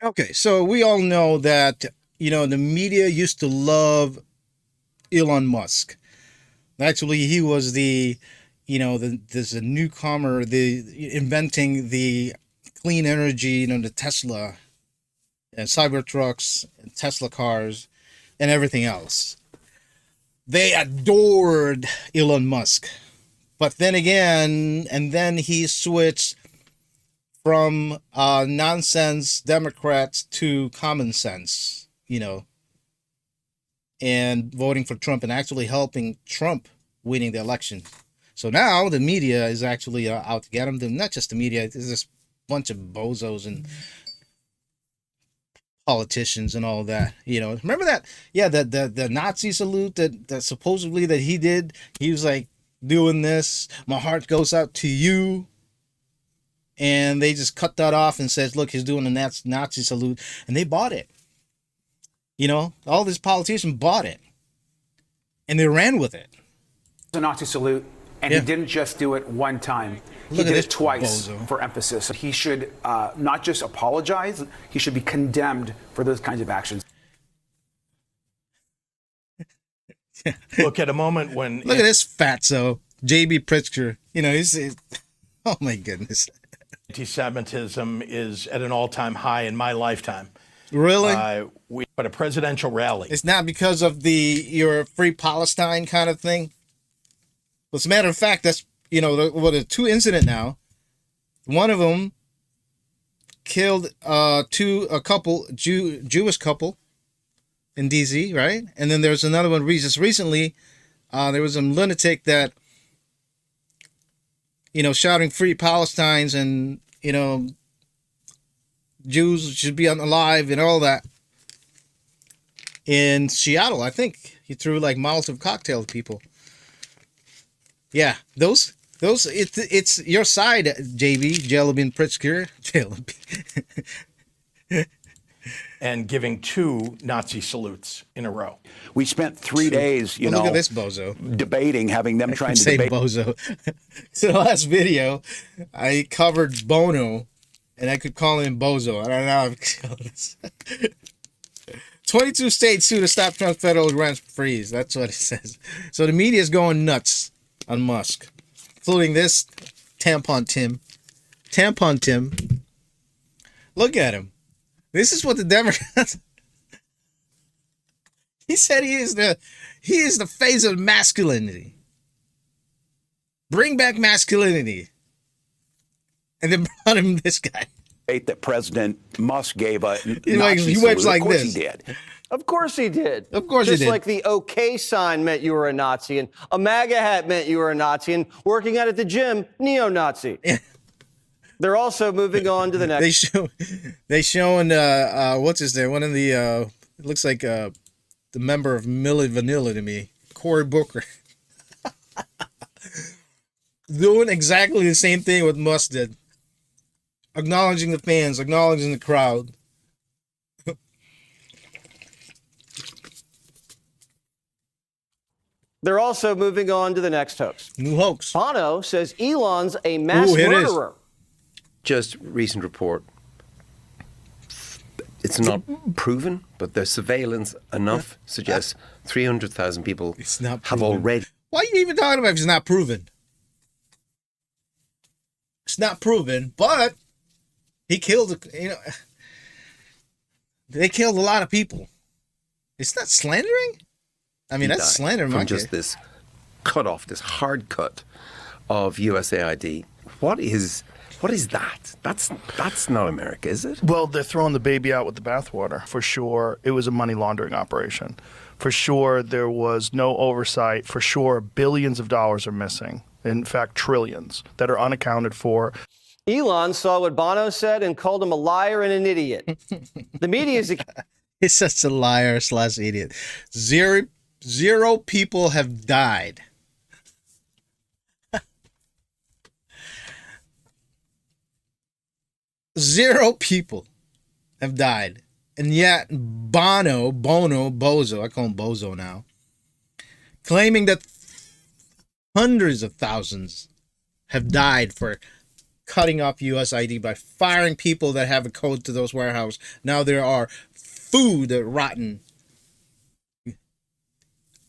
Okay, so we all know that, the media used to love Elon Musk. Actually, he was there's a newcomer, the inventing the clean energy, the Tesla and Cybertrucks and Tesla cars and everything else. They adored Elon Musk. But then again, and then he switched from nonsense Democrats to common sense, and voting for Trump and actually helping Trump winning the election. So now the media is actually out to get him. Not just the media, there's this bunch of bozos and politicians and all that. Remember that? Yeah, the Nazi salute that supposedly that he did. He was like doing this. My heart goes out to you. And they just cut that off and says, look, he's doing the Nazi salute, and they bought it. All these politicians bought it, and they ran with it. The Nazi salute, and Yeah. he didn't just do it one time. He Look at did this it twice bozo. for emphasis. He should not just apologize, he should be condemned for those kinds of actions. Look at a moment when Look at this fatso, JB Pritzker. He's oh my goodness. anti-Semitism is at an all-time high in my lifetime. Really? But a presidential rally. It's not because of your free Palestine kind of thing. Well, as a matter of fact, that's the two incident now. One of them killed a couple Jewish couple in DC, right? And then there's another one just recently. There was a lunatic that shouting free Palestines and Jews should be alive and all that. In Seattle, I think he threw like Molotov cocktail at people. Yeah, it's your side, JB Jellybean Pritzker. And giving 2 Nazi salutes in a row. We spent 3 days, Look at this bozo. debating, having them trying to Say debate. bozo. So the last video, I covered Bono, and I could call him bozo. I don't know how to this. 22 states sue to stop Trump's federal grant freeze. That's what it says. So the media is going nuts on Musk, including this tampon Tim. Tampon Tim. Look at him. This is what the Democrats. He said he is the face of masculinity. Bring back masculinity. And then brought him this guy. That President Musk gave a He Nazi wipes salute. like Of course this. he did. Of course he did. Of course he Just did. like the OK sign meant you were a Nazi, and a MAGA hat meant you were a Nazi, and working out at the gym, neo-Nazi. They're also moving on to the next. They showing what's his name? One of the it looks like the member of Milli Vanilli to me, Cory Booker, doing exactly the same thing what Musk did, acknowledging the fans, acknowledging the crowd. They're also moving on to the next hoax. New hoax. Bono says Elon's a mass Ooh, here it is. murderer. Just recent report. It's not proven, but there's surveillance enough suggests 300,000 people It's not have proven. already. Why are you even talking about if it's not proven? It's not proven, but he killed, they killed a lot of people. It's not slandering? I mean, that's died slander in my from case. just this cut off, this hard cut of USAID. What is that? That's not America, is it? Well, they're throwing the baby out with the bathwater. For sure, it was a money laundering operation. For sure, there was no oversight. For sure, billions of dollars are missing. In fact, trillions that are unaccounted for. Elon saw what Bono said and called him a liar and an idiot. The media is He's such a liar / idiot. Zero people have died. Zero people have died. And yet Bozo, I call him Bozo now, claiming that hundreds of thousands have died for cutting off U.S. ID, by firing people that have a code to those warehouses. Now there are food rotten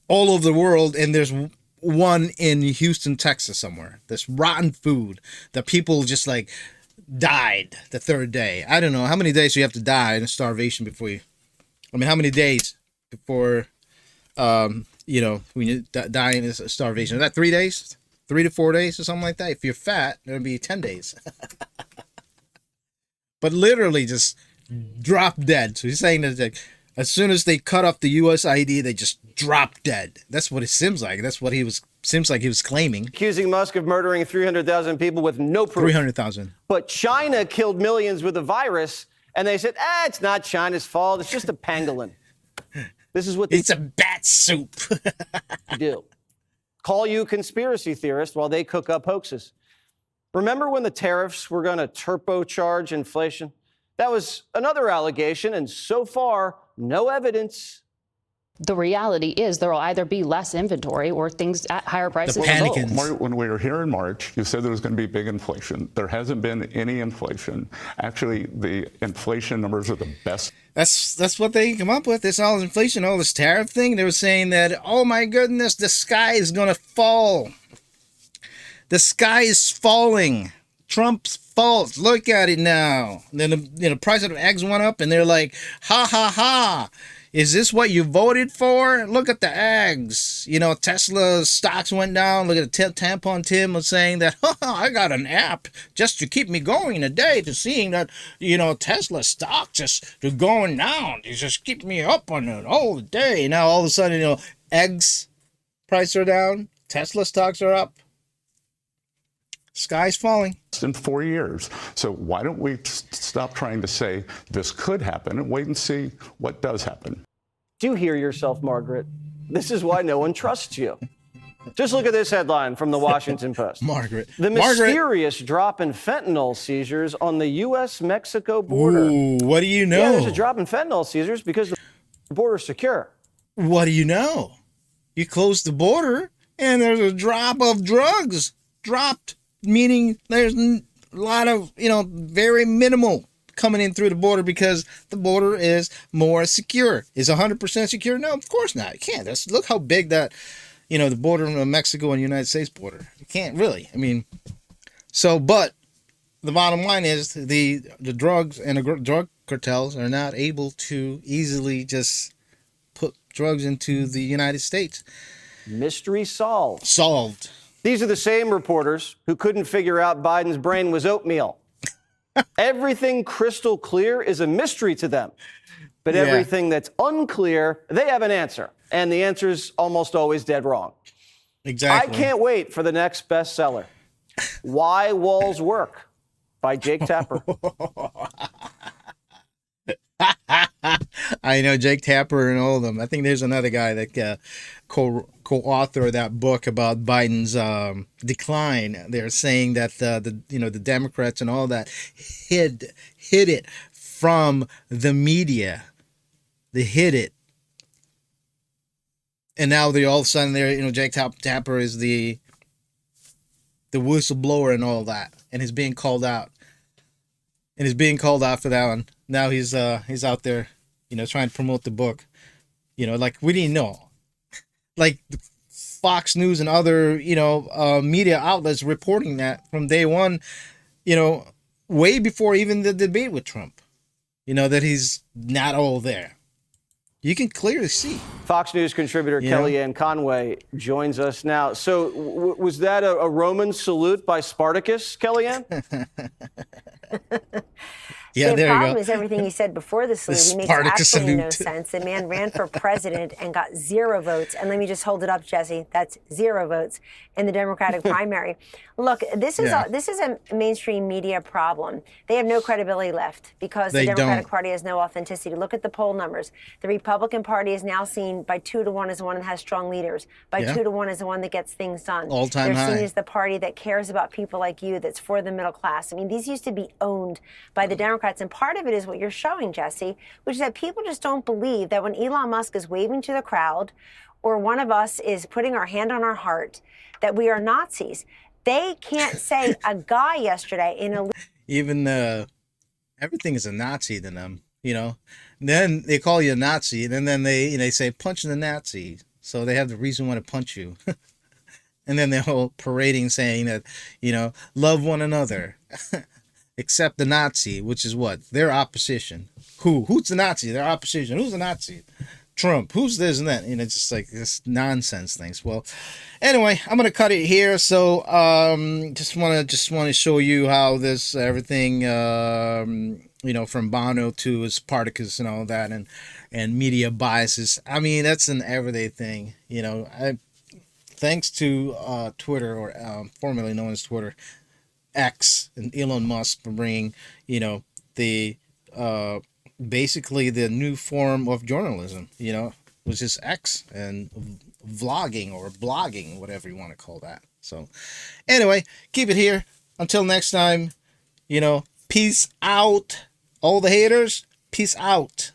all over the world, and there's one in Houston, Texas somewhere. This rotten food that people just like died the third day. I don't know how many days you have to die in starvation before you. I mean, how many days before when you die in starvation? Is that 3 days? 3 to 4 days or something like that? If you're fat, it'll be 10 days. But literally just drop dead. So he's saying that as soon as they cut off the U.S. ID, they just drop dead. That's what it seems like. That's what seems like he was claiming. Accusing Musk of murdering 300,000 people with no proof. 300,000. But China killed millions with a virus, and they said, it's not China's fault. It's just a pangolin. This is what they It's a bat soup. do. Call you conspiracy theorist while they cook up hoaxes. Remember when the tariffs were going to turbocharge inflation? That was another allegation, and so far, no evidence. The reality is there will either be less inventory or things at higher prices. The panicking. When we were here in March, you said there was going to be big inflation. There hasn't been any inflation. Actually, the inflation numbers are the best. That's what they come up with. This all inflation, all this tariff thing. They were saying that, oh my goodness, the sky is going to fall. The sky is falling. Trump's fault. Look at it now. And then the price of eggs went up, and they're like, ha ha ha. Is this what you voted for? Look at the eggs. Tesla stocks went down. Look at the Tampon Tim was saying that, I got an app just to keep me going a day to seeing that, Tesla stock just going down. You just keep me up on it all day. Now all of a sudden, eggs prices are down. Tesla stocks are up. Sky's falling. In 4 years. So why don't we stop trying to say this could happen and wait and see what does happen? Do hear yourself, Margaret. This is why no one trusts you. Just look at this headline from the Washington Post. Margaret. The mysterious drop in fentanyl seizures on the U.S.-Mexico border. Ooh, what do you know? Yeah, there's a drop in fentanyl seizures because the border's secure. What do you know? You close the border, and there's a drop of drugs dropped. Meaning there's a lot of, very minimal coming in through the border because the border is more secure. Is 100% secure? No, of course not. It can't. Look how big that, the border of Mexico and United States border. You can't really. I mean, but the bottom line is the drugs and the drug cartels are not able to easily just put drugs into the United States. Mystery solved. Solved. These are the same reporters who couldn't figure out Biden's brain was oatmeal. Everything crystal clear is a mystery to them. But everything that's unclear, they have an answer. And the answer's almost always dead wrong. Exactly. I can't wait for the next bestseller. Why Walls Work by Jake Tapper. I know Jake Tapper and all of them. I think there's another guy that co-author that book about Biden's decline. They're saying that the Democrats and all that hid it from the media. They hid it, and now they all of a sudden Jake Tapper is the whistleblower and all that, and he's being called out. And he's being called out for that one. Now he's out there, trying to promote the book. Like we didn't know. Like Fox News and other, media outlets reporting that from day one, way before even the debate with Trump, that he's not all there. You can clearly see. Fox News contributor Kellyanne Conway joins us now. So was that a Roman salute by Spartacus, Kellyanne? Yeah, the there you problem go. is everything he said before the salute. He makes Spartacus absolutely no salute. sense. The man ran for president and got 0 votes. And let me just hold it up, Jesse. That's 0 votes in the Democratic primary. Look, this is a mainstream media problem. They have no credibility left because the Democratic Party has no authenticity. Look at the poll numbers. The Republican Party is now seen by 2 to 1 as the one that has strong leaders. By 2 to 1 as the one that gets things done. All-time high. They're seen as the party that cares about people like you, that's for the middle class. I mean, these used to be owned by the Democrats. And part of it is what you're showing, Jesse, which is that people just don't believe that when Elon Musk is waving to the crowd or one of us is putting our hand on our heart, that we are Nazis. They can't say a guy yesterday in a Even everything is a Nazi to them, you know. Then they call you a Nazi, and then they say punch the Nazi, so they have the reason why to punch you. And then they're all parading saying that, you know, love one another, except the Nazi, which is what? Their opposition. Who's the Nazi? Their opposition. Who's the Nazi? Trump. Who's this and that? And it's just like this nonsense things. Well, anyway, I'm gonna cut it here. So just wanna show you how this everything you know, from Bono to his Spartacus and all that, and media biases. I mean, that's an everyday thing. You know, thanks to Twitter, or formerly known as Twitter, X, and Elon Musk for bringing, you know, the basically the new form of journalism, you know, which is X and vlogging or blogging, whatever you want to call that. So anyway, keep it here. Until next time, you know, peace out. All the haters, peace out.